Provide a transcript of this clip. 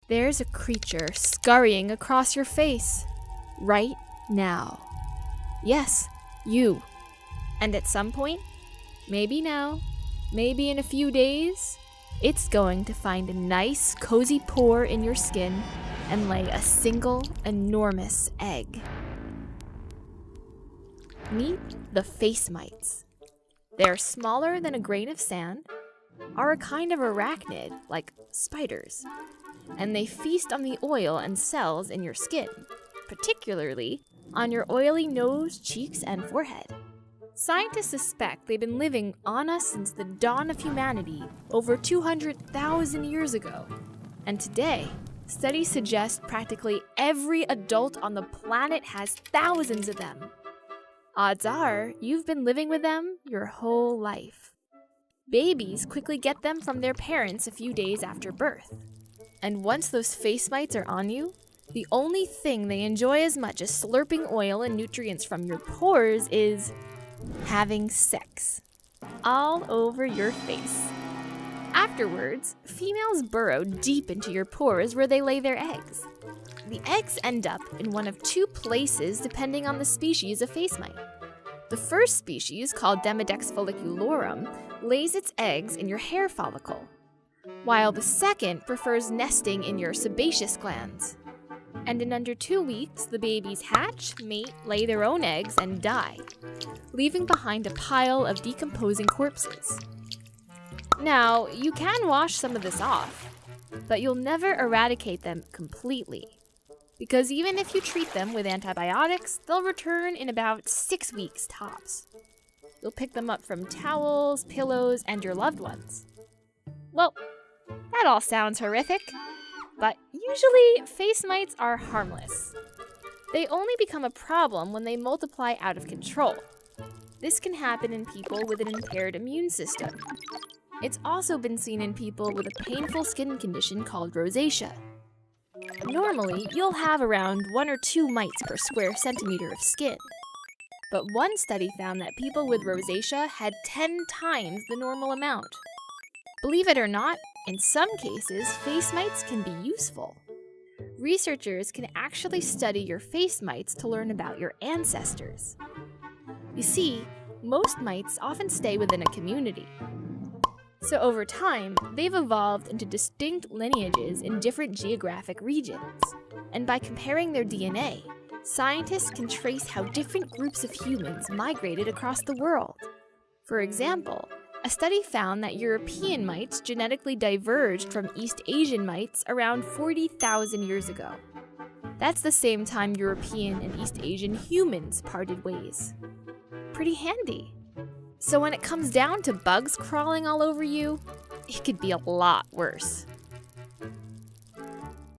There's a creature scurrying across your face right now. Yes, you. And at some point, maybe now, maybe in a few days, it's going to find a nice, cozy pore in your skin and lay a single, enormous egg. Meet the face mites. They're smaller than a grain of sand, are a kind of arachnid, like spiders, and they feast on the oil and cells in your skin, particularly on your oily nose, cheeks, and forehead. Scientists suspect they've been living on us since the dawn of humanity over 200,000 years ago. And today, studies suggest practically every adult on the planet has thousands of them. Odds are, you've been living with them your whole life. Babies quickly get them from their parents a few days after birth. And once those face mites are on you, the only thing they enjoy as much as slurping oil and nutrients from your pores is having sex. All over your face. Afterwards, females burrow deep into your pores where they lay their eggs. The eggs end up in one of two places depending on the species of face mite. The first species, called Demodex folliculorum, lays its eggs in your hair follicle, while the second prefers nesting in your sebaceous glands. And in under 2 weeks, the babies hatch, mate, lay their own eggs, and die, leaving behind a pile of decomposing corpses. Now, you can wash some of this off, but you'll never eradicate them completely, because even if you treat them with antibiotics, they'll return in about 6 weeks tops. You'll pick them up from towels, pillows, and your loved ones. Well, that all sounds horrific, but usually face mites are harmless. They only become a problem when they multiply out of control. This can happen in people with an impaired immune system. It's also been seen in people with a painful skin condition called rosacea. Normally, you'll have around 1 or 2 mites per square centimeter of skin. But one study found that people with rosacea had 10 times the normal amount. Believe it or not, in some cases, face mites can be useful. Researchers can actually study your face mites to learn about your ancestors. You see, most mites often stay within a community. So over time, they've evolved into distinct lineages in different geographic regions. And by comparing their DNA, scientists can trace how different groups of humans migrated across the world. For example, a study found that European mites genetically diverged from East Asian mites around 40,000 years ago. That's the same time European and East Asian humans parted ways. Pretty handy. So when it comes down to bugs crawling all over you, it could be a lot worse.